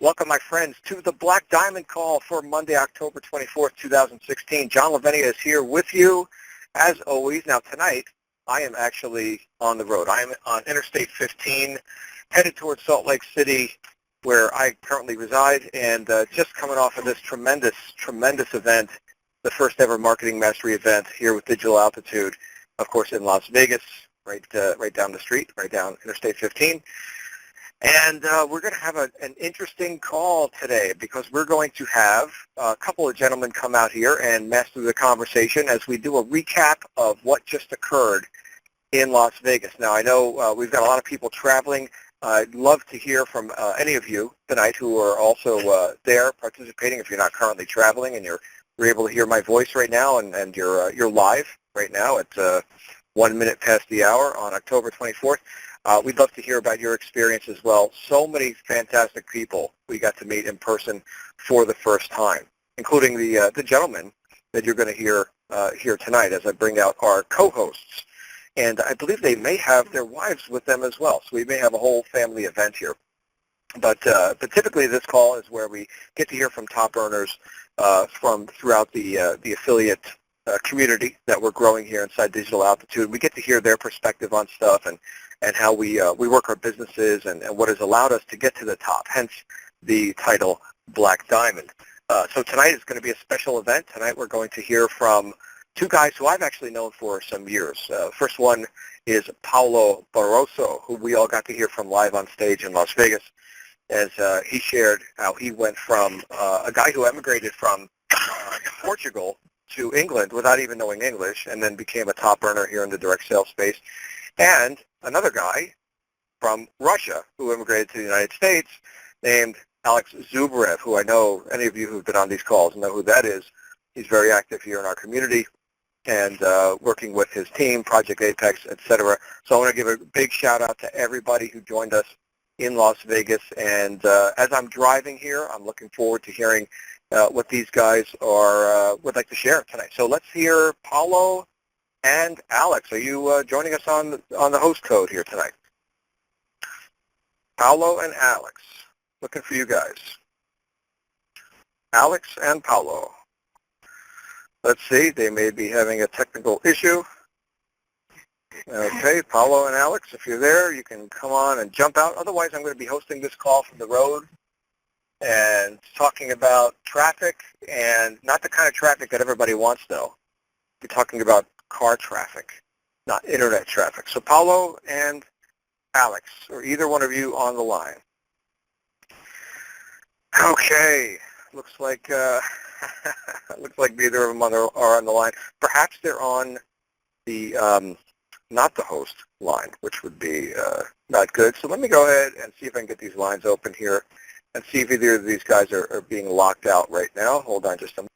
Welcome, my friends, to the Black Diamond Call for Monday, October 24th, 2016. John Lavenia is here with you, as always. Now, tonight, I am actually on the road. I am on Interstate 15, headed towards Salt Lake City, where I currently reside, and just coming off of this tremendous event, the first ever marketing mastery event here with Digital Altitude, of course, in Las Vegas, right down the street, right down Interstate 15. And we're going to have an interesting call today because we're going to have a couple of gentlemen come out here and mess through the conversation as we do a recap of what just occurred in Las Vegas. Now, I know we've got a lot of people traveling. I'd love to hear from any of you tonight who are also there participating. If you're not currently traveling and you're able to hear my voice right now and you're live right now at 1 minute past the hour on October 24th. We'd love to hear about your experience as well. So many fantastic people we got to meet in person for the first time, including the gentleman that you're going to hear here tonight as I bring out our co-hosts. And I believe they may have their wives with them as well, so we may have a whole family event here. But typically this call is where we get to hear from top earners from throughout the affiliate community that we're growing here inside Digital Altitude. We get to hear their perspective on stuff and how we work our businesses and what has allowed us to get to the top, hence the title Black Diamond. So tonight is going to be a special event. Tonight we're going to hear from two guys who I've actually known for some years. First one is Paulo Barroso, who we all got to hear from live on stage in Las Vegas, as he shared how he went from a guy who emigrated from Portugal to England without even knowing English and then became a top earner here in the direct sales space. And another guy from Russia who immigrated to the United States named Alex Zubrev, who I know any of you who've been on these calls know who that is. He's very active here in our community and working with his team, Project Apex, etc. So I want to give a big shout out to everybody who joined us in Las Vegas. And as I'm driving here, I'm looking forward to hearing what these guys would like to share tonight. So let's hear Paulo and Alex. Are you joining us on the host code here tonight? Paulo and Alex. Looking for you guys. Alex and Paulo. Let's see. They may be having a technical issue. Okay, Paulo and Alex, if you're there, you can come on and jump out. Otherwise, I'm going to be hosting this call from the road and talking about traffic, and not the kind of traffic that everybody wants, though. We're talking about car traffic, not internet traffic. So Paulo and Alex, or either one of you on the line. Okay, looks like neither of them are on the line. Perhaps they're on the not the host line, which would be not good. So let me go ahead and see if I can get these lines open here and see if either of these guys are being locked out right now. Hold on just a moment.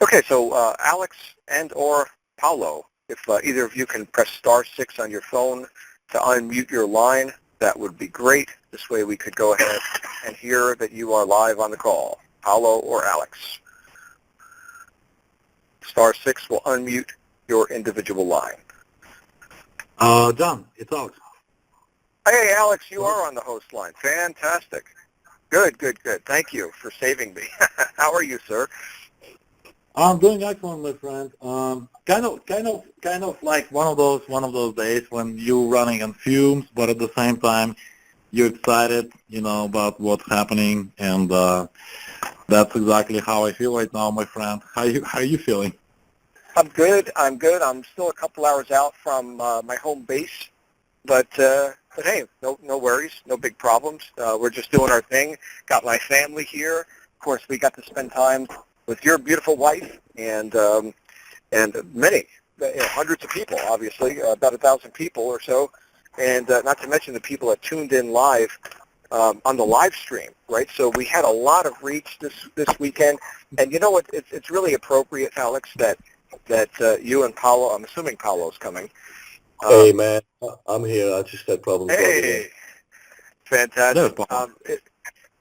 Okay, so Alex and or Paulo, if either of you can press *6 on your phone to unmute your line, that would be great. This way we could go ahead and hear that you are live on the call. Paulo or Alex. *6 will unmute your individual line. John, it's Alex. Hey, Alex, you are on the host line. Fantastic. Good. Thank you for saving me. How are you, sir? I'm doing excellent, my friend. Kind of like one of those days when you're running on fumes, but at the same time you're excited, about what's happening, and that's exactly how I feel right now, my friend. How are you feeling? I'm good. I'm still a couple hours out from my home base, but hey, no worries, no big problems. We're just doing our thing. Got my family here. Of course, we got to spend time with your beautiful wife and many, hundreds of people, obviously, about 1,000 people or so, and not to mention the people that tuned in live on the live stream, right? So we had a lot of reach this weekend, and you know what? It's really appropriate, Alex, that you and Paulo, I'm assuming Paulo's coming. Hey, man, I'm here. I just had problems. Hey, fantastic.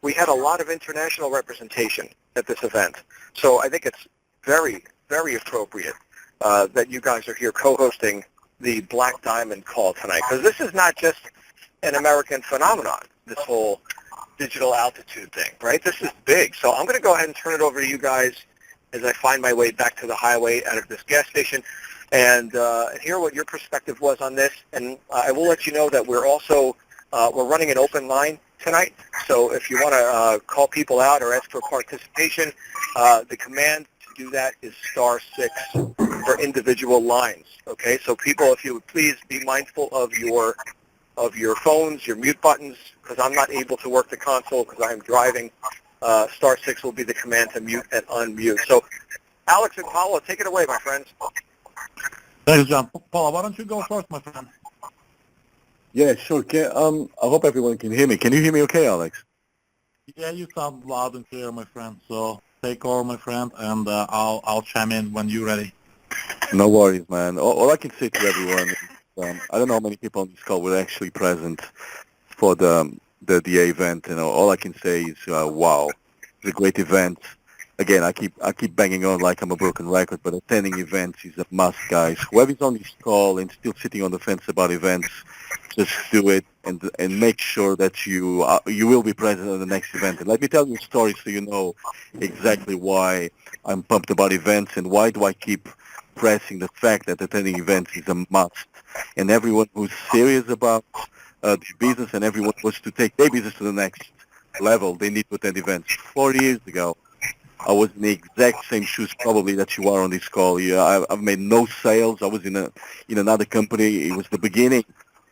We had a lot of international representation at this event, so I think it's very, very appropriate that you guys are here co-hosting the Black Diamond call tonight, because this is not just an American phenomenon, this whole digital altitude thing, right? This is big. So I'm going to go ahead and turn it over to you guys as I find my way back to the highway out of this gas station and hear what your perspective was on this. And I will let you know that we're also we're running an open line tonight. So if you want to call people out or ask for participation, the command to do that is *6 for individual lines. Okay, so people, if you would please be mindful of your phones, your mute buttons, because I'm not able to work the console because I'm driving. *6 will be the command to mute and unmute. So, Alex and Paulo, take it away, my friends. Thanks, John. Paula, why don't you go first, my friend? Yeah, sure. I hope everyone can hear me. Can you hear me okay, Alex? Yeah, you sound loud and clear, my friend. So take over, my friend, and I'll chime in when you're ready. No worries, man. All I can say to everyone is, I don't know how many people on this call were actually present for the event. You know, all I can say is, wow, it's a great event. Again, I keep banging on like I'm a broken record, but attending events is a must, guys. Whoever's on this call and still sitting on the fence about events, just do it and make sure that you will be present at the next event. And let me tell you a story so you know exactly why I'm pumped about events and why do I keep pressing the fact that attending events is a must. And everyone who's serious about their business and everyone who wants to take their business to the next level, they need to attend events. 4 years ago, I was in the exact same shoes probably that you are on this call. Yeah, I've made no sales. I was in another company. It was the beginning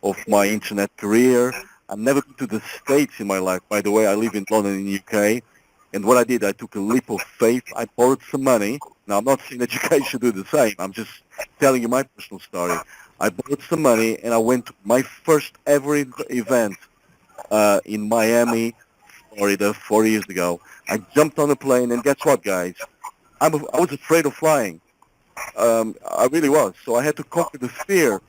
of my internet career. I've never been to the States in my life. By the way, I live in London in the UK. And what I did, I took a leap of faith. I borrowed some money. Now, I'm not saying that you guys should do the same. I'm just telling you my personal story. I borrowed some money and I went to my first ever event in Miami, Florida, 4 years ago. I jumped on a plane, and guess what, guys? I was afraid of flying. I really was. So I had to conquer the fear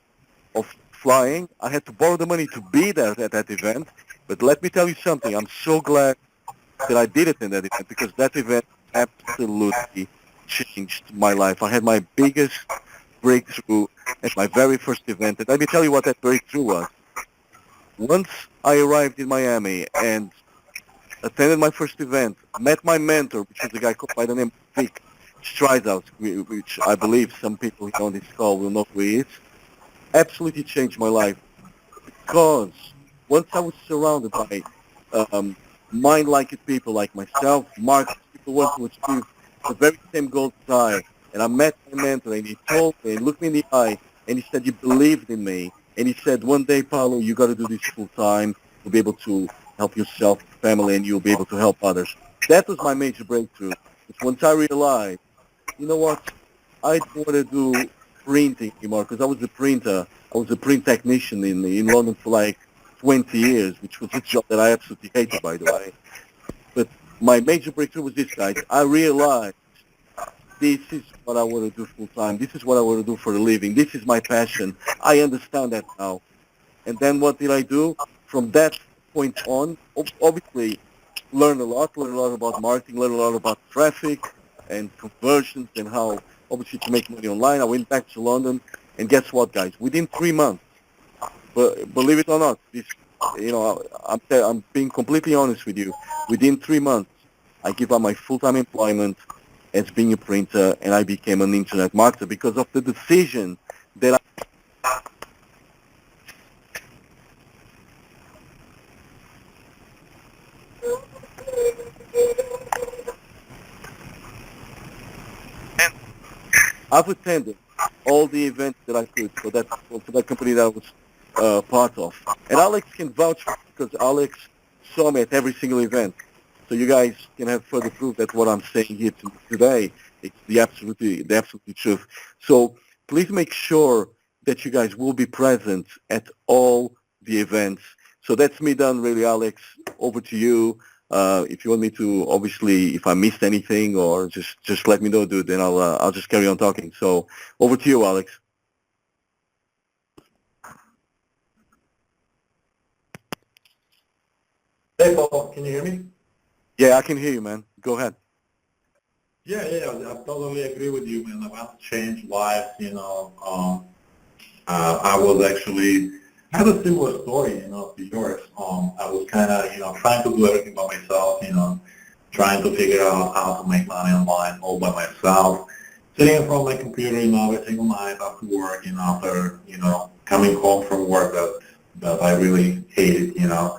of flying. I had to borrow the money to be there at that event. But let me tell you something. I'm so glad that I did it in that event because that event absolutely changed my life. I had my biggest breakthrough at my very first event. And let me tell you what that breakthrough was. Once I arrived in Miami and attended my first event, met my mentor, which was a guy called by the name of Vic Stridehouse, which I believe some people here on this call will know who he is, absolutely changed my life because once I was surrounded by mind-like people like myself, Mark, people want to achieve the very same goals as I, and I met my mentor, and he told me, and looked me in the eye, and he said, you believed in me, and he said, one day, Paulo, you got to do this full-time, you'll be able to help yourself, family, and you'll be able to help others. That was my major breakthrough. It's once I realized, you know what, I don't want to do printing anymore, because I was a printer. I was a print technician in London for like 20 years, which was a job that I absolutely hated, by the way. But my major breakthrough was this, guys. I realized this is what I want to do full time. This is what I want to do for a living. This is my passion. I understand that now. And then what did I do? From that point on, obviously, learn a lot about marketing, learn a lot about traffic and conversions and how, obviously, to make money online. I went back to London, and guess what, guys? Within 3 months, but believe it or not, this, I'm being completely honest with you. Within 3 months, I give up my full-time employment as being a printer, and I became an internet marketer because of the decision that I've attended all the events that I could for that company that I was part of. And Alex can vouch for it because Alex saw me at every single event. So you guys can have further proof that what I'm saying here today is the absolutely truth. So please make sure that you guys will be present at all the events. So that's me done, really, Alex. Over to you. If you want me to, obviously, if I missed anything or just let me know, dude, then I'll just carry on talking. So over to you, Alex. Hey, Paul, can you hear me? Yeah, I can hear you, man. Go ahead. Yeah, I totally agree with you, man. About to change lives, I was actually had a similar story, to yours. I was kind of, trying to do everything by myself, trying to figure out how to make money online all by myself, sitting in front of my computer, every single night after work, after, coming home from work that I really hated, you know,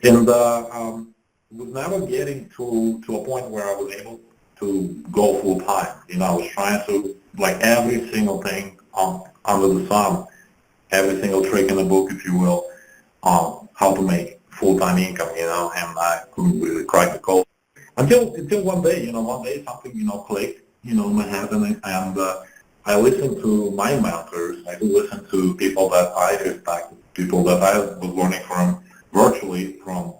and was never getting to a point where I was able to go full time. I was trying to, like, every single thing under the sun, every single trick in the book, if you will, how to make full-time income, and I couldn't really crack the code. Until one day something, clicked, in my head, and I listened to my mentors. I listened to people that I respect, people that I was learning from virtually, from,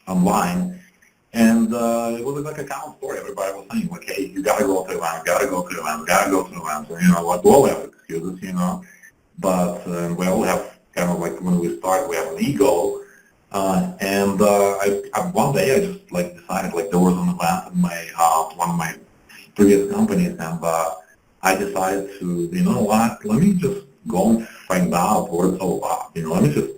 online. And it was like a common story. Everybody was saying, like, hey, you gotta go to events, gotta go to events, gotta go to events. And, like, we all have excuses, but we all have kind of, like, when we start, we have an ego. One day I just, like, decided, like, there was an event in my one of my previous companies, and I decided to, what, let me just go and find out what it's all about. Let me just,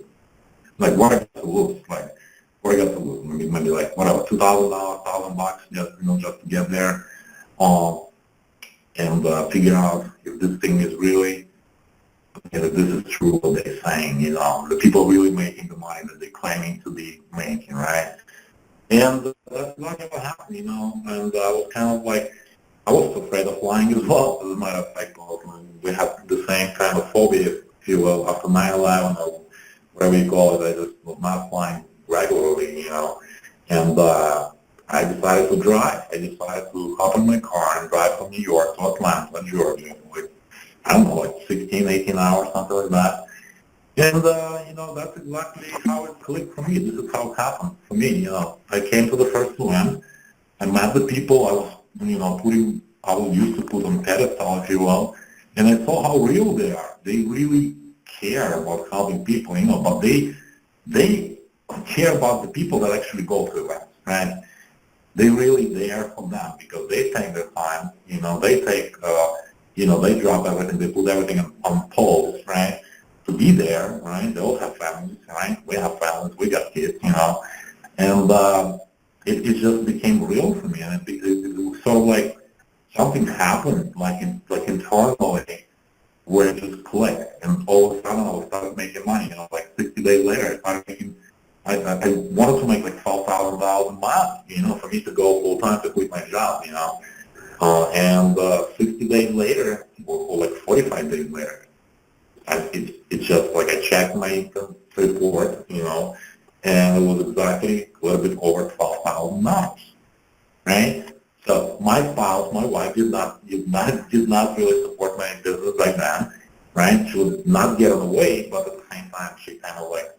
like, what I got to lose, like, what I got to lose, maybe like, whatever, $2,000, $1,000, just to get there, and figure out if this thing is really, if this is true what they're saying, the people really making the money that they're claiming to be making, right? And that's not going to happen, and I was kind of like, I was afraid of flying as well, as a matter of fact. We had the same kind of phobia, if you will, after 9/11 or whatever you call it. I just was not flying regularly, and I decided to drive. I decided to hop in my car and drive from New York to Atlanta, Georgia, like, I don't know, like 16, 18 hours, something like that. And, that's exactly how it clicked for me. This is how it happened for me, I came to the first event. I met the people I was, I was used to put on pedestal, if you will, and I saw how real they are. They really care about helping people, but they care about the people that actually go to events, right? They really there for them because they take their time, they take, they drop everything, they put everything on pause, right, to be there, right? They all have families, right? We have families, we got kids, and it just became real for me, and it was sort of like something happened, like internally, where it just clicked, and all of a sudden I started making money. Like 60 days later, I started making. I wanted to make like $12,000 a month, for me to go full time to quit my job, and 60 days later, or like 45 days later, it's just like I checked my income report, and it was exactly a little bit over $12,000, right? So my spouse, my wife, did not really support my business back then, right? She would not get in the way, but at the same time, she kind of like,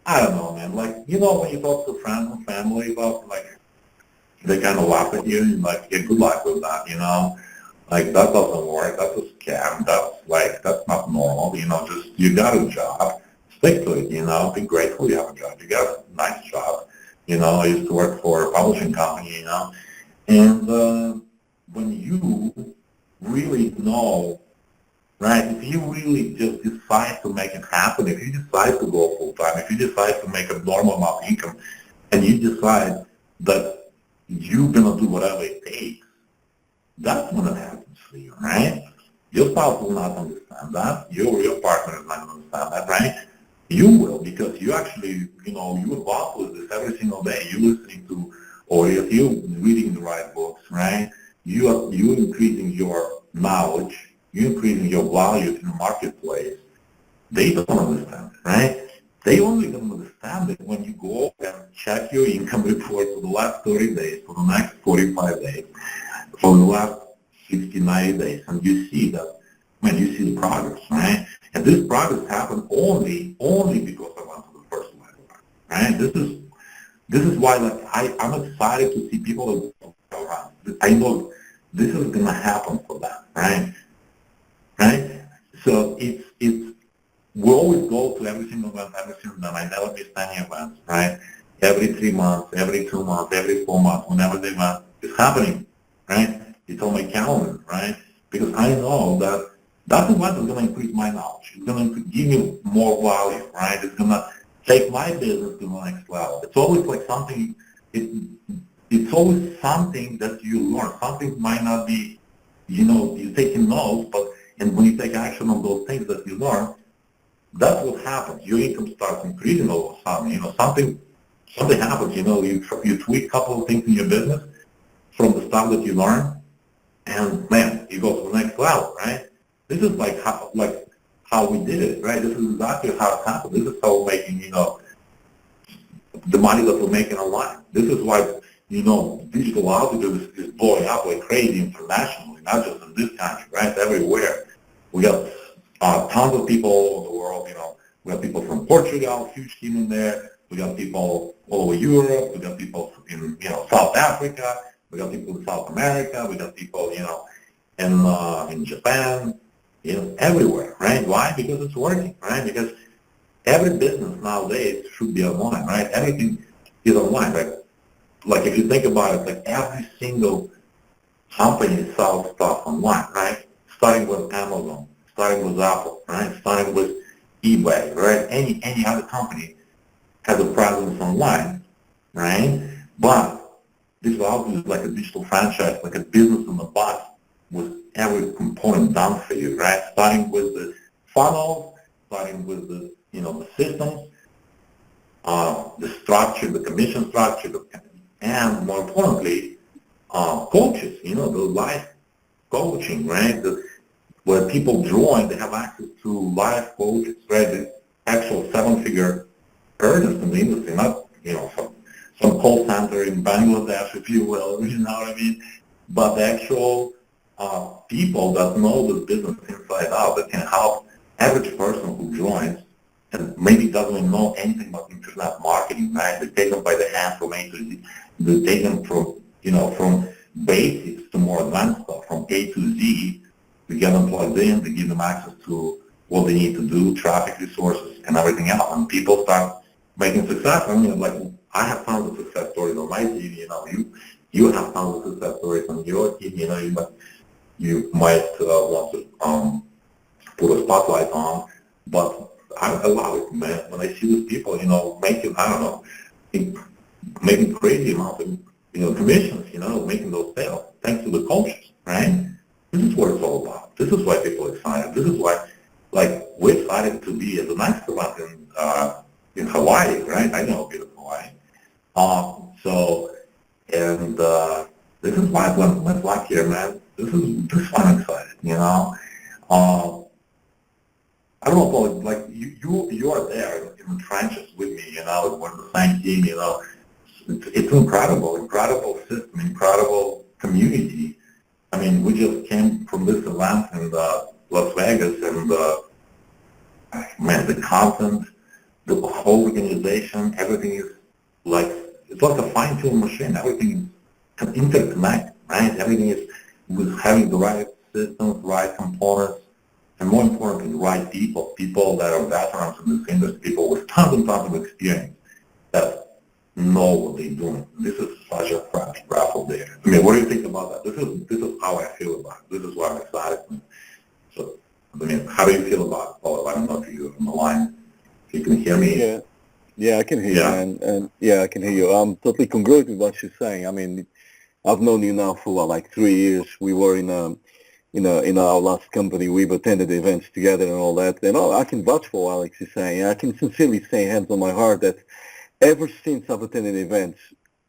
I don't know, man. Like, when you talk to friends and family about, like, they kind of laugh at you and like, yeah, good luck with that, Like, that doesn't work. That's a scam. That's not normal. Just, you got a job. Stick to it, Be grateful you have a job. You got a nice job. I used to work for a publishing company, And when you really know, right, if you really just decide to make it happen, if you decide to go full-time, if you decide to make a normal amount of income, and you decide that you're going to do whatever it takes, that's when it happens for you, right? Your spouse will not understand that. Your partner is not going to understand that, right? You will, because you actually, you're involved with this every single day. You're listening to, or if you're reading the right books, right? You increasing your knowledge, you're increasing your value in the marketplace. They don't understand, right? They only don't understand it when you go and check your income report for the last 30 days, for the next 45 days, for the last 60, 90 days, and you see that, you see the progress, right? And this progress happened only because I went to the first level, right? This is why, like, I'm excited to see people that go around. I know this is gonna happen for them, right? Right? So it's we always go to every single event, I never miss any events, right? Every 3 months, every 2 months, every 4 months, whenever the event is happening, right? It's on my calendar, right? Because I know that That event is going to increase my knowledge. It's going to give me more value, right? It's going to take my business to the next level. It's always like something, it's always something that you learn. Something might not be, you're taking notes, but and when you take action on those things that you learn, that's what happens. Your income starts increasing all of a sudden. Something happens. You tweak a couple of things in your business from the stuff that you learn, and man, you go to the next level, right? This is like how we did it, right? This is exactly how it happened. This is how we're making, the money that we're making online. This is why, digital altitude is blowing up like crazy internationally, not just in this country, right? Everywhere. We got tons of people all over the world, We got people from Portugal, huge team in there. We got people all over Europe. We got people in, South Africa. We got people in South America. We got people, in Japan, everywhere, right? Why? Because it's working, right? Because every business nowadays should be online, right? Everything is online, right? Like if you think about it, like every single company sells stuff online, right? Starting with Amazon, starting with Apple, right? Starting with eBay, right? Any other company has a presence online, right? But this is like a digital franchise, like a business in the box with every component done for you, right? Starting with the funnels, starting with the, the systems, the structure, the commission structure, and more importantly, coaches, the life coaching, right? Where people join, they have access to life coaches, right? The actual seven-figure earners in the industry, not, some call center in Bangladesh, if you will, you know what I mean? But the actual people that know the business inside out, that can help average person who joins and maybe doesn't even know anything about internet marketing, right? They take them by the hand from A to Z. They take them from, from basics to more advanced stuff, from A to Z. We get them plugged in, we give them access to what they need to do, traffic resources, and everything else. And people start making success. I mean, like, I have tons of success stories on my team, you have tons of success stories on your team, you might want to put a spotlight on, but I love it, man. When I see these people, making, I don't know, making crazy amounts of, commissions, making those sales, thanks to the coaches, right? This is what it's all about. This is why people are excited. This is why, like, we're excited to be at the next event in Hawaii, right? I know a bit of Hawaii. And this is why it's like here, man. This is why I'm excited, I don't know, Paul, like, you are there in the trenches with me, we're the same team, It's incredible system, incredible community. I mean, we just came from this event in Las Vegas, and man, the content, the whole organization, everything is like, it's like a fine-tuned machine. Everything is interconnected, right? Everything is with having the right systems, right components, and more importantly, the right people that are veterans in this industry, people with tons and tons of experience that know what they're doing. This is such a fresh breath of air. I mean, what do you think about that? This is how I feel about it. This is why I'm excited. So, I mean, how do you feel about it, Paulo? I don't know if you're on the line. If you can hear me. Yeah, I can hear you, man. And yeah, I can hear you. I'm totally congruent with what you're saying. I mean, I've known you now for like 3 years. We were in our last company. We've attended events together and all that. And I can vouch for what Alex is saying. I can sincerely say, hands on my heart, that ever since I've attended events,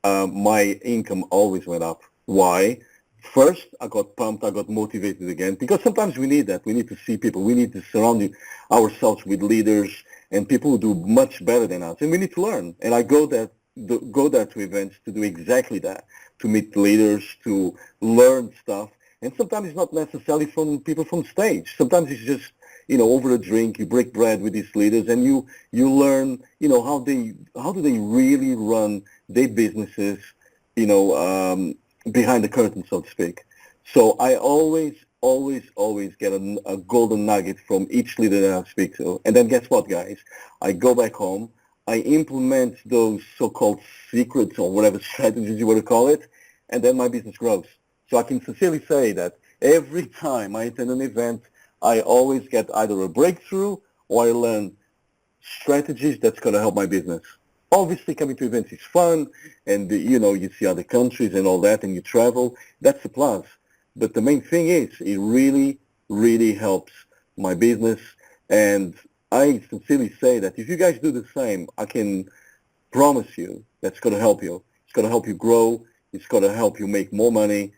my income always went up. Why? First, I got pumped, I got motivated again, because sometimes we need that. We need to see people. We need to surround ourselves with leaders and people who do much better than us, and we need to learn. And I go there to events to do exactly that, to meet leaders, to learn stuff. And sometimes it's not necessarily from people from stage. Sometimes it's just, over a drink, you break bread with these leaders, and you learn, how do they really run their businesses, behind the curtain, so to speak. So I always get a golden nugget from each leader that I speak to. And then guess what, guys? I go back home, I implement those so-called secrets or whatever strategies you want to call it, and then my business grows. So I can sincerely say that every time I attend an event, I always get either a breakthrough or I learn strategies that's going to help my business. Obviously, coming to events is fun, and you see other countries and all that, and you travel. That's a plus. But the main thing is, it really, really helps my business. And I sincerely say that if you guys do the same, I can promise you that's going to help you. It's going to help you grow. It's going to help you make more money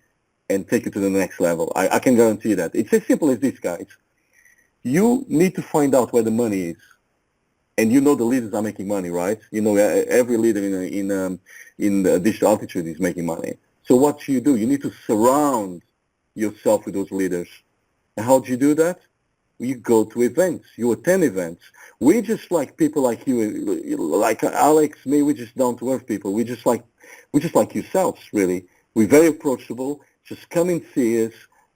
and take you to the next level. I can guarantee that. It's as simple as this, guys. You need to find out where the money is. And you know the leaders are making money, right? You know every leader in digital altitude is making money. So what do? You need to surround yourself with those leaders. And how do you do that? You go to events. You attend events. We just like people like you, like Alex, me. We're just down to earth people. We just like yourselves, really. We're very approachable. Just come and see us.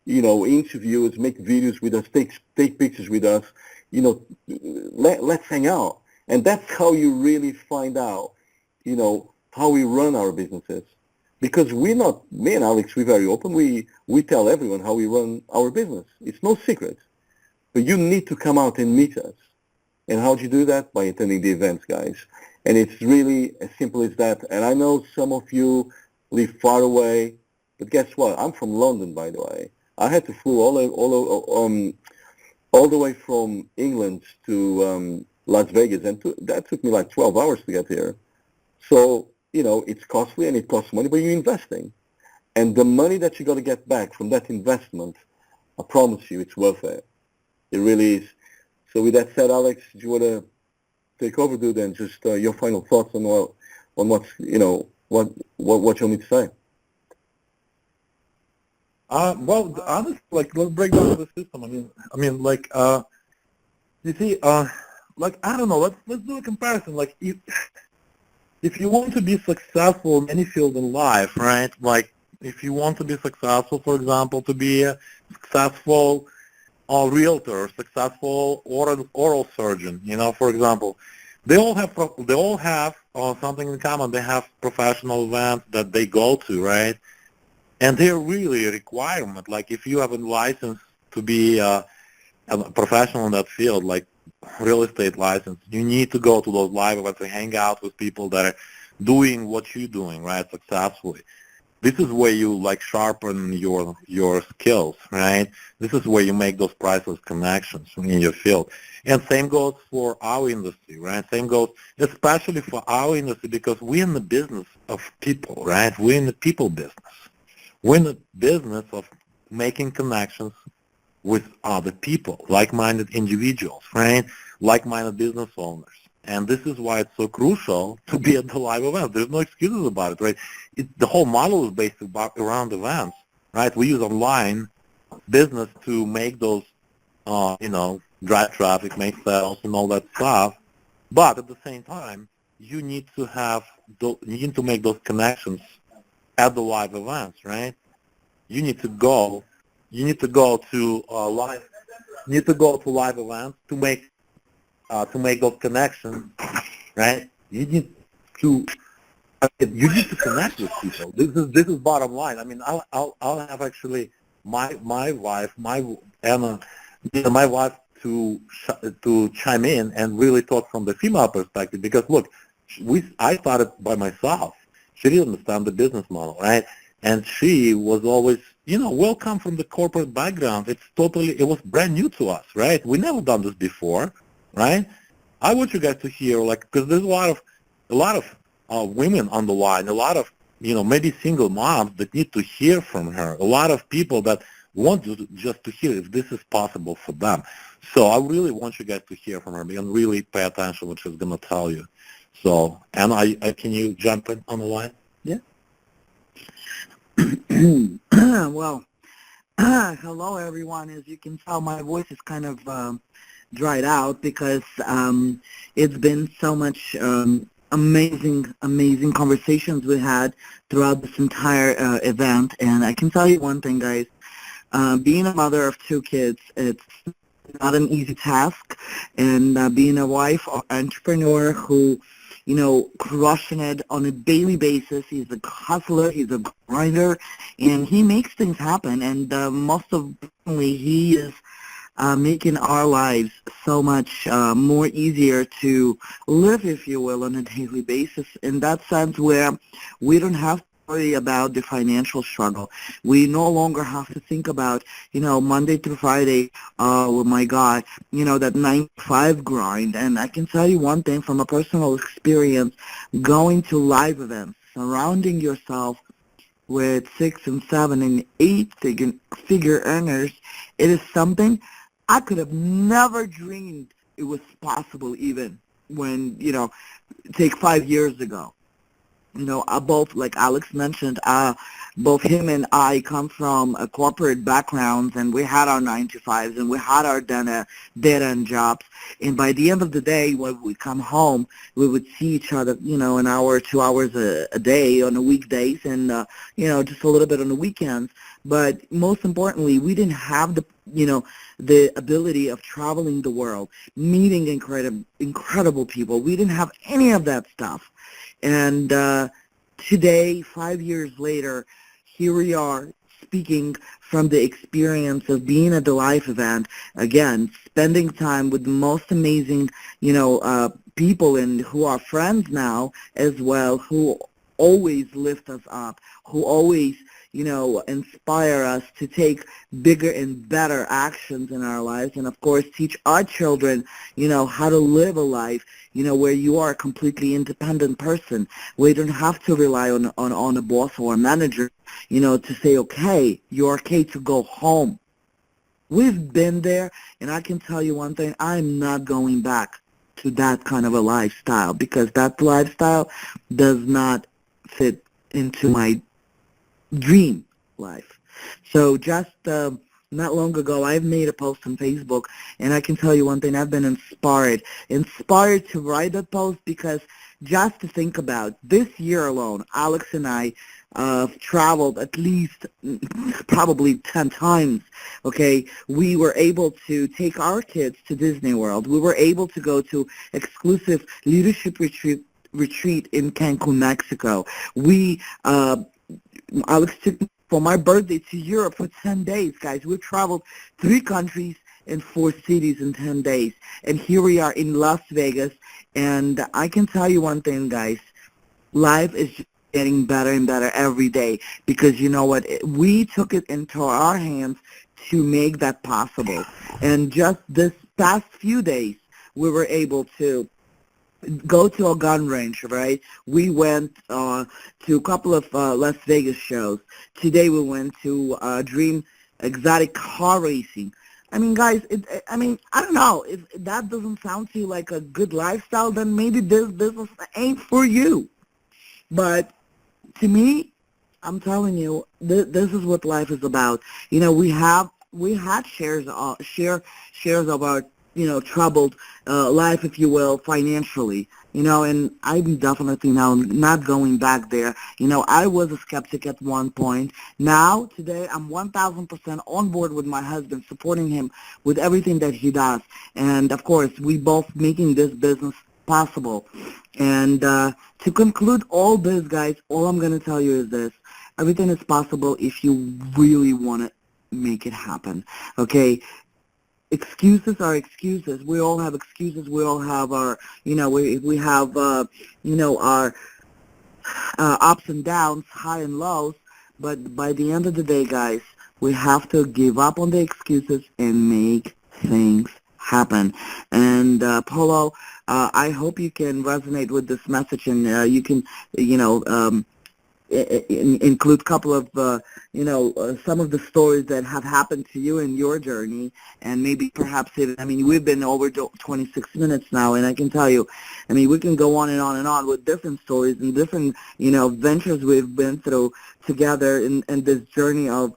Interview us, make videos with us, take pictures with us. Let's hang out. And that's how you really find out, how we run our businesses. Because me and Alex, we're very open. We tell everyone how we run our business. It's no secret. But you need to come out and meet us. And how do you do that? By attending the events, guys. And it's really as simple as that. And I know some of you live far away, but guess what? I'm from London, by the way. I had to flew all the way from England to Las Vegas, and that took me like 12 hours to get here. So, it's costly and it costs money, but you're investing. And the money that you're going to get back from that investment, I promise you, it's worth it. It really is. So with that said, Alex, do you want to take over, dude, and just your final thoughts on what you want me to say? Well, honestly, let's break down the system. You see, I don't know. Let's do a comparison. If you want to be successful in any field in life, right? If you want to be successful, for example, to be a successful realtor, successful oral surgeon, for example, they all have something in common. They have professional events that they go to, right? And they're really a requirement. If you have a license to be a professional in that field, like real estate license, you need to go to those live events and hang out with people that are doing what you're doing, right, successfully. This is where you sharpen your skills, right? This is where you make those priceless connections in your field. And same goes for our industry, right? Same goes especially for our industry because we're in the business of people, right? We're in the people business. We're in the business of making connections with other people, like-minded individuals, right? Like-minded business owners. And this is why it's so crucial to be at the live event. There's no excuses about it, right? The whole model is based around events, right? We use online business to make those, drive traffic, make sales, and all that stuff. But at the same time, you need to make those connections at the live events, right? You need to go to live events to make those connections, right? You need to connect with people. This is bottom line. I mean, I'll have actually my wife to chime in and really talk from the female perspective because look, I started by myself. She didn't understand the business model, right? And she was always, welcome from the corporate background. It was brand new to us, right? We never done this before, right? I want you guys to hear, because there's a lot of women on the line, a lot of, maybe single moms that need to hear from her, a lot of people that want just to hear if this is possible for them. So I really want you guys to hear from her and really pay attention to what she's going to tell you. So, Anna, can you jump in on the line? Yeah. Well, hello everyone. As you can tell, my voice is kind of dried out because it's been so much amazing conversations we had throughout this entire event. And I can tell you one thing, guys. Being a mother of 2 kids, it's not an easy task. And being a wife or entrepreneur who crushing it on a daily basis. He's a hustler, he's a grinder, and he makes things happen. And most importantly, he is making our lives so much more easier to live, if you will, on a daily basis. In that sense, where we don't have to worry about the financial struggle. We no longer have to think about, Monday through Friday, oh my God, that 9 to 5 grind. And I can tell you one thing from a personal experience, going to live events, surrounding yourself with 6 and 7 and 8 figure earners, it is something I could have never dreamed it was possible even when, take 5 years ago. Both, like Alex mentioned, both him and I come from corporate backgrounds, and we had our 9 to 5s, and we had our dead-end jobs. And by the end of the day, when we come home, we would see each other, an hour or 2 hours a day on the weekdays, and just a little bit on the weekends. But most importantly, we didn't have the ability of traveling the world, meeting incredible people. We didn't have any of that stuff. And today, 5 years later, here we are speaking from the experience of being at the life event, again, spending time with the most amazing, people and who are friends now as well, who always lift us up, who always inspire us to take bigger and better actions in our lives, and of course teach our children, how to live a life, where you are a completely independent person, where you don't have to rely on a boss or a manager, to say, okay, you're okay to go home. We've been there, and I can tell you one thing, I'm not going back to that kind of a lifestyle, because that lifestyle does not fit into my dream life. So just not long ago, I've made a post on Facebook, and I can tell you one thing, I've been inspired to write that post, because just to think about, this year alone, Alex and I traveled at least probably 10 times, okay? We were able to take our kids to Disney World. We were able to go to exclusive leadership retreat in Cancun, Mexico. Alex took me for my birthday to Europe for 10 days, guys. We've traveled 3 countries and 4 cities in 10 days. And here we are in Las Vegas. And I can tell you one thing, guys. Life is just getting better and better every day, because you know what? We took it into our hands to make that possible. And just this past few days, we were able to go to a gun range, right? We went to a couple of Las Vegas shows. Today we went to Dream Exotic Car Racing. I mean, guys, I don't know. If that doesn't sound to you like a good lifestyle, then maybe this business ain't for you. But to me, I'm telling you, this is what life is about. We had shares of our troubled life, if you will, financially, and I'm definitely now not going back there. I was a skeptic at one point. Now, today, I'm 1,000% on board with my husband, supporting him with everything that he does. And, of course, we both making this business possible. And to conclude all this, guys, all I'm going to tell you is this. Everything is possible if you really want to make it happen, okay? Excuses are excuses. We all have excuses. We all have our, we have, our ups and downs, high and lows. But by the end of the day, guys, we have to give up on the excuses and make things happen. And Paulo, I hope you can resonate with this message, and you can, include a couple of, some of the stories that have happened to you in your journey, and maybe perhaps even, we've been over 26 minutes now, and I can tell you, we can go on and on and on with different stories and different, ventures we've been through together in this journey of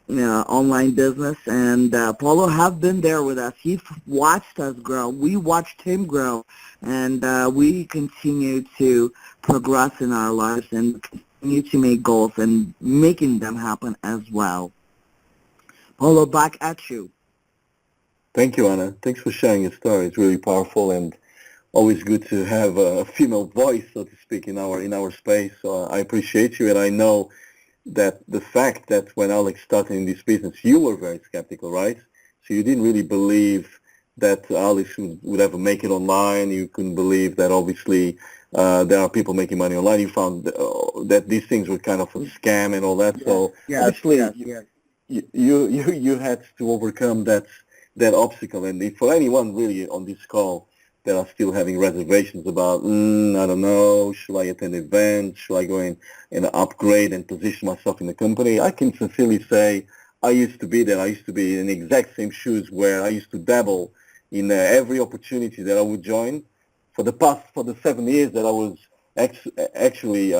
online business. And Paulo have been there with us. He watched us grow. We watched him grow, and we continue to progress in our lives and continue to make goals and making them happen as well. Paulo, back at you. Thank you, Anna. Thanks for sharing your story. It's really powerful and always good to have a female voice, so to speak, in our space. So I appreciate you, and I know that the fact that when Alex started in this business, you were very skeptical, right? So you didn't really believe that Alex would ever make it online. You couldn't believe that obviously there are people making money online. You found that these things were kind of a scam and all that. So obviously you had to overcome that obstacle. And for anyone really on this call that are still having reservations about, I don't know, should I attend events? Should I go in and upgrade and position myself in the company? I can sincerely say I used to be there. I used to be in the exact same shoes where I used to dabble in every opportunity that I would join. For the 7 years that I was actually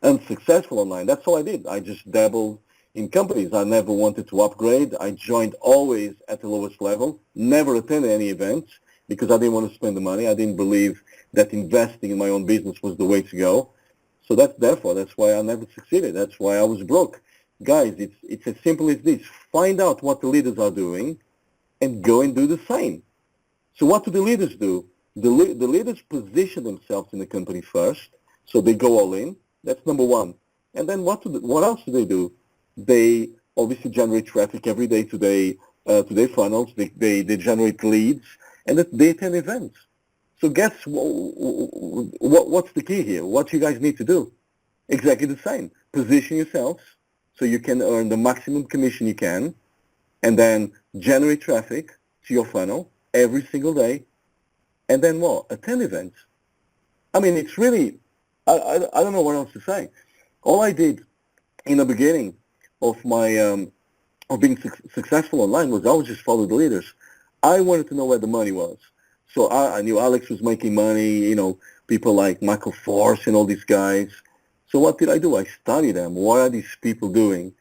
unsuccessful online, that's all I did. I just dabbled in companies. I never wanted to upgrade. I joined always at the lowest level, never attended any events because I didn't want to spend the money. I didn't believe that investing in my own business was the way to go. So that's why I never succeeded. That's why I was broke. Guys, it's as simple as this. Find out what the leaders are doing and go and do the same. So what do the leaders do? The leaders position themselves in the company first, so they go all in. That's number one. And then what else do they do? They obviously generate traffic every day to their funnels. They generate leads, and they attend events. So guess what's the key here? What you guys need to do? Exactly the same. Position yourselves so you can earn the maximum commission you can, and then generate traffic to your funnel every single day, and then what? Attend events. I mean, it's really, I don't know what else to say. All I did in the beginning of my of being successful online was I would just follow the leaders. I wanted to know where the money was. So I knew Alex was making money, people like Michael Force and all these guys. So what did I do? I studied them. What are these people doing?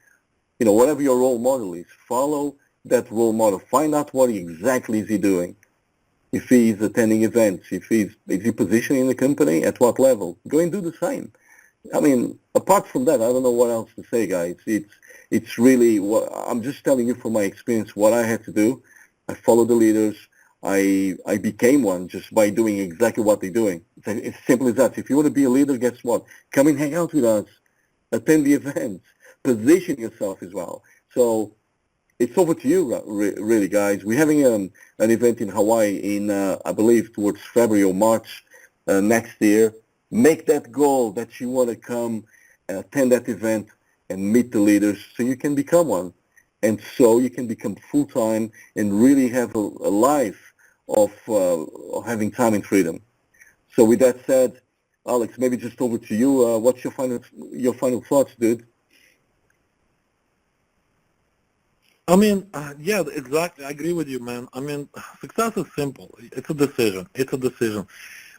Whatever your role model is, follow that role model. Find out what exactly is he doing. If he's attending events, is he positioning the company, at what level? Go and do the same. I mean, apart from that, I don't know what else to say, guys. It's really, I'm just telling you from my experience what I had to do. I followed the leaders. I became one just by doing exactly what they're doing. It's simple as that. If you want to be a leader, guess what? Come and hang out with us. Attend the events. Position yourself as well. So it's over to you, really, guys. We're having an event in Hawaii in, I believe, towards February or March next year. Make that goal that you want to come and attend that event and meet the leaders so you can become one. And so you can become full-time and really have a life of having time and freedom. So with that said, Alex, maybe just over to you. What's your final thoughts, dude? I mean, yeah, exactly. I agree with you, man. I mean, success is simple. It's a decision.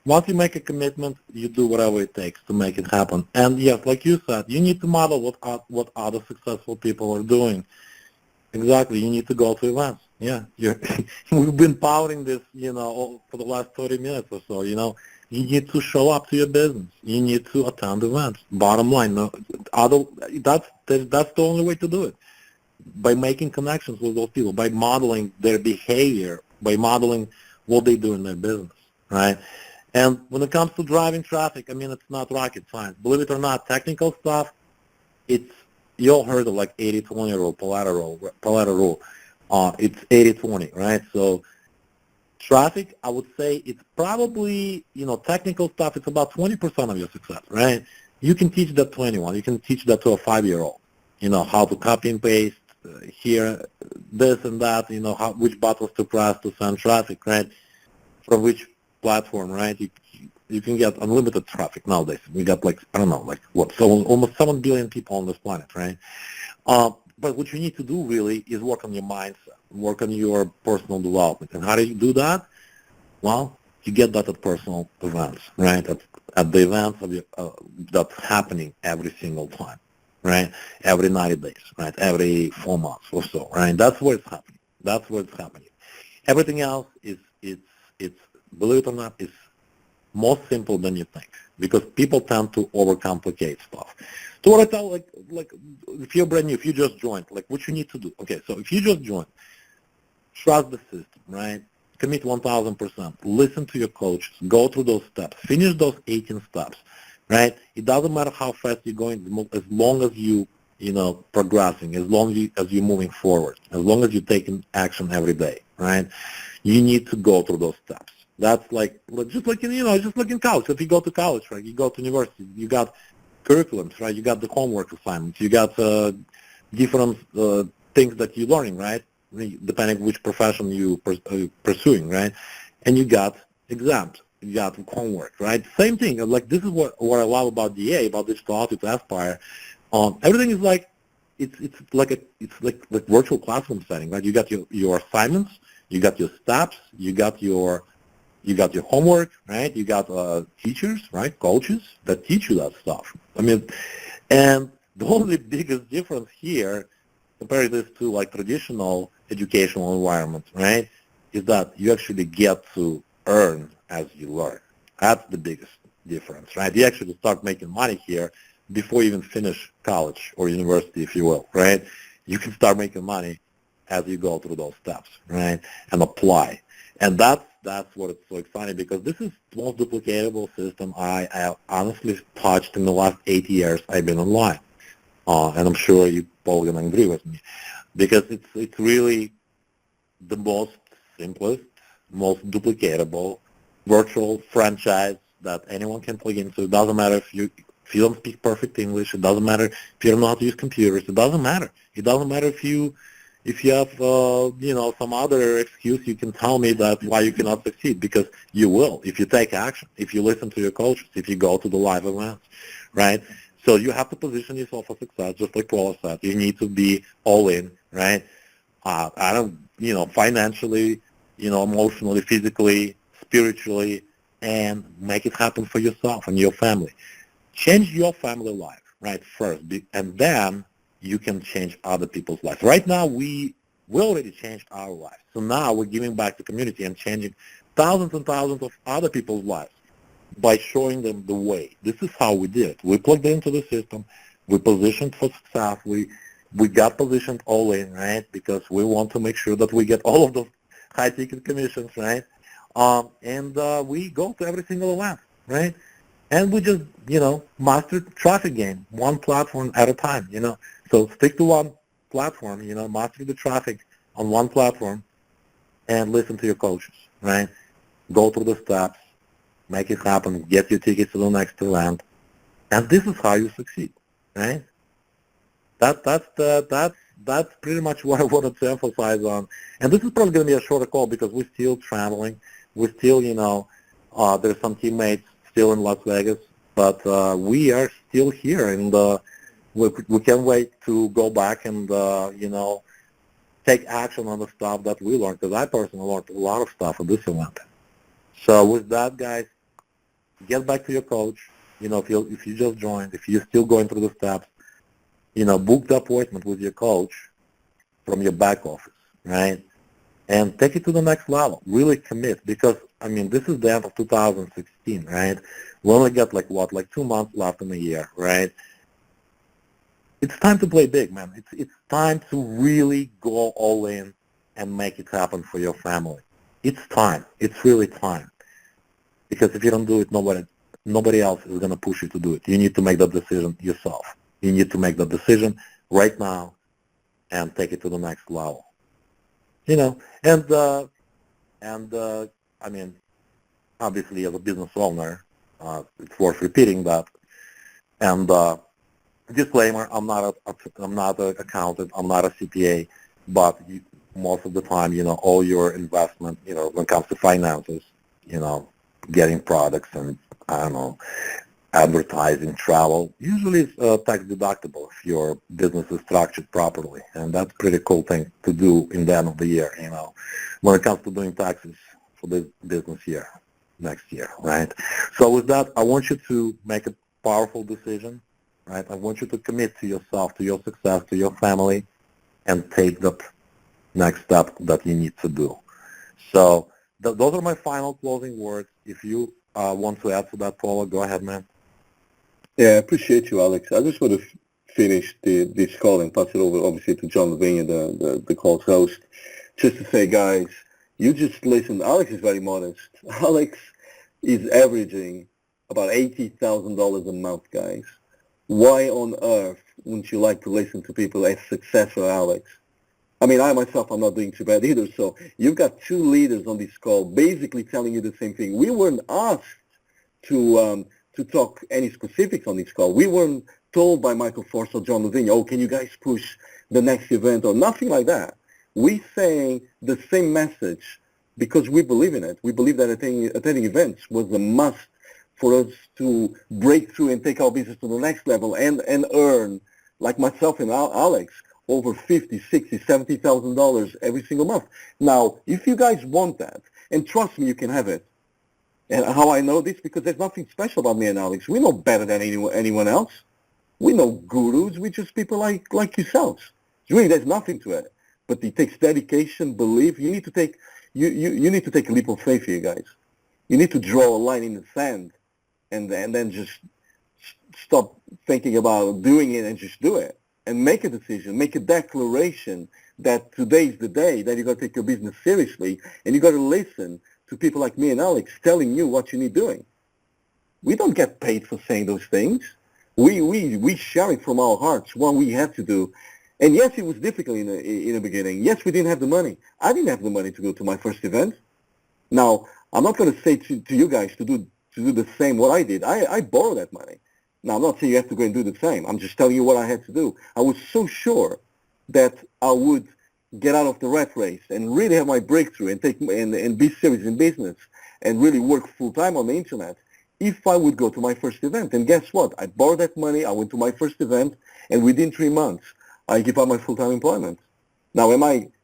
Once you make a commitment, you do whatever it takes to make it happen. And yes, like you said, you need to model what other successful people are doing. Exactly. You need to go to events. Yeah, we've been powering this, for the last 30 minutes or so. You need to show up to your business. You need to attend events. Bottom line, that's the only way to do it. By making connections with those people, by modeling their behavior, by modeling what they do in their business, right? And when it comes to driving traffic, I mean, it's not rocket science. Believe it or not, technical stuff, you all heard of like 80-20 rule, Pareto rule. It's 80-20, right? So traffic, I would say it's probably, technical stuff, it's about 20% of your success, right? You can teach that to anyone. You can teach that to a 5-year-old, how to copy and paste, here, this and that, which buttons to press to send traffic, right? From which platform, right? You can get unlimited traffic nowadays. We got almost 7 billion people on this planet, right? But what you need to do really is work on your mindset, work on your personal development. And how do you do that? Well, you get that at personal events, right? At the events that's happening every single time, right? Every 90 days, right? Every 4 months or so, right? That's where it's happening. Everything else it's believe it or not, is more simple than you think, because people tend to overcomplicate stuff. So what I tell, like if you're brand new, if you just joined, what you need to do. Okay, so if you just joined, trust the system, right? Commit 1,000%. Listen to your coaches. Go through those steps. Finish those 18 steps, right? It doesn't matter how fast you're going, as long as you progressing, as long as you're moving forward, as long as you're taking action every day, right? You need to go through those steps. That's just like in college. If you go to college, right? You go to university, you got curriculums, right? You got the homework assignments, you got different things that you're learning, right? Depending which profession you pursuing, right? And you got exams, you got homework, right? Same thing. Like, this is what I love about DA, about Digital Altitude Aspire. Everything is like it's like virtual classroom setting, right? You got your assignments, you got your steps, you got your homework, right? You got teachers, right? Coaches that teach you that stuff. I mean, and the only biggest difference here, comparing this to like traditional educational environment, right, is that you actually get to earn as you learn. That's the biggest difference, right? You actually start making money here before you even finish college or university, if you will, right? You can start making money as you go through those steps, right, and apply. And that's what it's so exciting, because this is the most duplicatable system I have honestly touched in the last 8 years I've been online. And I'm sure you all going to agree with me, because it's really the most simplest, most duplicatable virtual franchise that anyone can plug into. It doesn't matter if you don't speak perfect English. It doesn't matter if you don't know how to use computers. It doesn't matter. It doesn't matter if you have some other excuse. You can tell me that why you cannot succeed, because you will if you take action, if you listen to your coaches, if you go to the live events, right? So you have to position yourself for success, just like Paulo said. You need to be all in, right? Financially, emotionally, physically, spiritually, and make it happen for yourself and your family. Change your family life, right, first, and then you can change other people's lives. Right now, we already changed our lives. So now we're giving back to the community and changing thousands and thousands of other people's lives by showing them the way. This is how we did it. We plugged into the system. We positioned for success. We got positioned all in, right, because we want to make sure that we get all of those high-ticket commissions, right? And we go to every single event, right? And we just, master traffic game, one platform at a time, So stick to one platform, master the traffic on one platform and listen to your coaches, right? Go through the steps, make it happen, get your tickets to the next event. And this is how you succeed, right? That's pretty much what I wanted to emphasize on. And this is probably going to be a shorter call because we're still traveling. We're still, there's some teammates still in Las Vegas, but we are still here, and we can't wait to go back and, take action on the stuff that we learned, because I personally learned a lot of stuff at this event. So with that, guys, get back to your coach. If you just joined, if you're still going through the steps, book the appointment with your coach from your back office, right? And take it to the next level. Really commit, because, this is the end of 2016, right? We only got, 2 months left in the year, right? It's time to play big, man. It's time to really go all in and make it happen for your family. It's time. It's really time. Because if you don't do it, nobody else is going to push you to do it. You need to make that decision yourself. You need to make that decision right now and take it to the next level. Obviously, as a business owner, it's worth repeating that. And disclaimer: I'm not an accountant. I'm not a CPA. But most of the time, all your investment, when it comes to finances, getting products and advertising, travel, usually it's tax deductible if your business is structured properly, and that's a pretty cool thing to do in the end of the year, when it comes to doing taxes for this business year, next year, right? So with that, I want you to make a powerful decision, right? I want you to commit to yourself, to your success, to your family, and take the next step that you need to do. So those are my final closing words. If you want to add to that, Paulo, go ahead, man. Yeah, I appreciate you, Alex. I just want to finish this call and pass it over, obviously, to John Lavinia, the call's host, just to say, guys, you just listen. Alex is very modest. Alex is averaging about $80,000 a month, guys. Why on earth wouldn't you like to listen to people as successful as Alex? I mean, I myself, I'm not doing too bad either. So you've got two leaders on this call basically telling you the same thing. We weren't asked to talk any specifics on this call. We weren't told by Michael Force or John Levine, oh, can you guys push the next event or nothing like that. We saying the same message because we believe in it. We believe that attending events was a must for us to break through and take our business to the next level and earn, like myself and Alex, over $50, $60, $70,000 every single month. Now, if you guys want that, and trust me, you can have it. And how I know this? Because there's nothing special about me and Alex. We know better than anyone else. We know gurus. We're just people like yourselves. Really, there's nothing to it. But it takes dedication, belief. You need to take you need to take a leap of faith here, guys. You need to draw a line in the sand, and then just stop thinking about doing it and just do it. And make a decision, make a declaration that today's the day that you got to take your business seriously, and you got to listen to people like me and Alex telling you what you need doing. We don't get paid for saying those things. We share it from our hearts what we had to do. And yes, it was difficult in the beginning. Yes, we didn't have the money. I didn't have the money to go to my first event. Now, I'm not going to say to you guys to do the same what I did. I borrowed that money. Now, I'm not saying you have to go and do the same. I'm just telling you what I had to do. I was so sure that I would get out of the rat race and really have my breakthrough and be serious in business and really work full-time on the internet if I would go to my first event. And guess what? I borrowed that money. I went to my first event, and within 3 months, I give up my full-time employment. Now,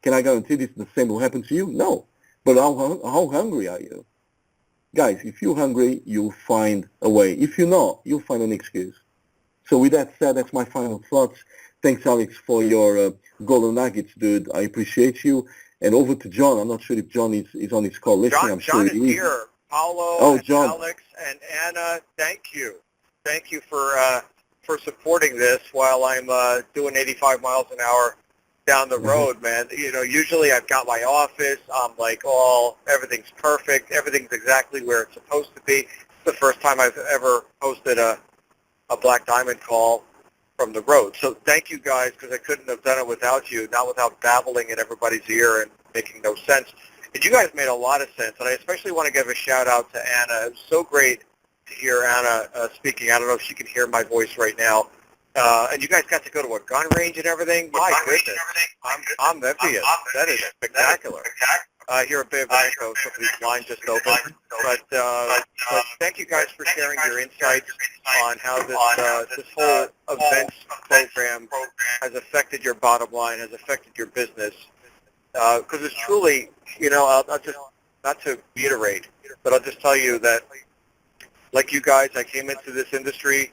can I guarantee this the same will happen to you? No. But how hungry are you? Guys, if you're hungry, you'll find a way. If you're not, you'll find an excuse. So with that said, that's my final thoughts. Thanks, Alex, for your golden nuggets, dude. I appreciate you. And over to John. I'm not sure if John is on his call listening. I'm sure John is here. Paulo, oh, and John. Alex, and Anna, thank you. Thank you for supporting this while I'm doing 85 miles an hour down the road, man. You know, usually I've got my office. I'm like, everything's perfect. Everything's exactly where it's supposed to be. It's the first time I've ever hosted a Black Diamond call from the road. So thank you guys, because I couldn't have done it without you, not without babbling in everybody's ear and making no sense. And you guys made a lot of sense. And I especially want to give a shout out to Anna. It was so great to hear Anna speaking. I don't know if she can hear my voice right now. And you guys got to go to a gun range and everything. My goodness, I'm envious. That is spectacular. Here at Bay of Mexico, somebody's line just opened. But thank you guys for sharing your insights on how this whole events program has affected your bottom line, has affected your business. Because it's truly, I'll just, not to reiterate, but I'll just tell you that, like you guys, I came into this industry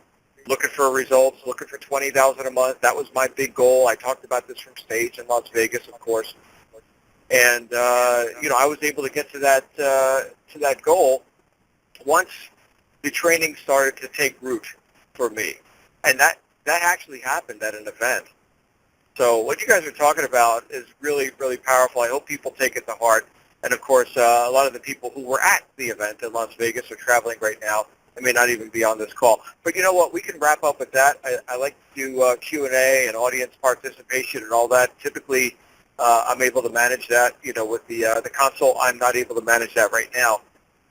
looking for results, looking for $20,000 a month. That was my big goal. I talked about this from stage in Las Vegas, of course. And, I was able to get to that goal once the training started to take root for me. And that actually happened at an event. So what you guys are talking about is really, really powerful. I hope people take it to heart. And, of course, a lot of the people who were at the event in Las Vegas are traveling right now. They may not even be on this call. But you know what? We can wrap up with that. I like to do Q&A and audience participation and all that. Typically, I'm able to manage that. With the console, I'm not able to manage that right now.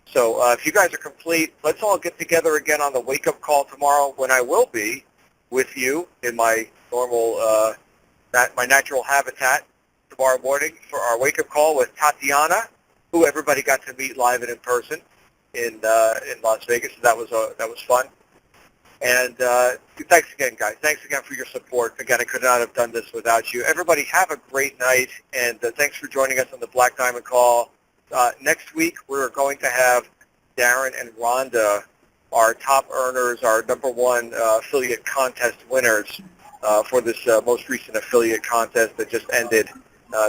So if you guys are complete, let's all get together again on the wake-up call tomorrow, when I will be with you in my normal, my natural habitat tomorrow morning for our wake-up call with Tatiana, who everybody got to meet live and in person in Las Vegas. So that was fun. And thanks again, guys. Thanks again for your support. Again, I could not have done this without you. Everybody have a great night, and thanks for joining us on the Black Diamond Call. Next week, we're going to have Darren and Rhonda, our top earners, our #1 affiliate contest winners for this most recent affiliate contest that just ended.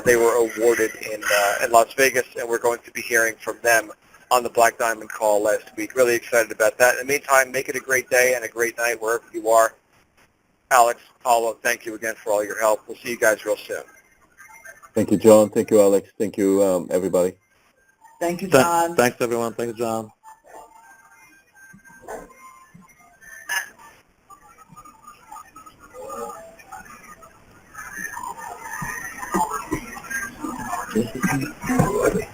They were awarded in Las Vegas, and we're going to be hearing from them on the Black Diamond Call last week. Really excited about that. In the meantime, make it a great day and a great night wherever you are. Alex, Paulo, thank you again for all your help. We'll see you guys real soon. Thank you, John. Thank you, Alex. Thank you, everybody. Thank you, John. Thanks, everyone. Thanks, John. Just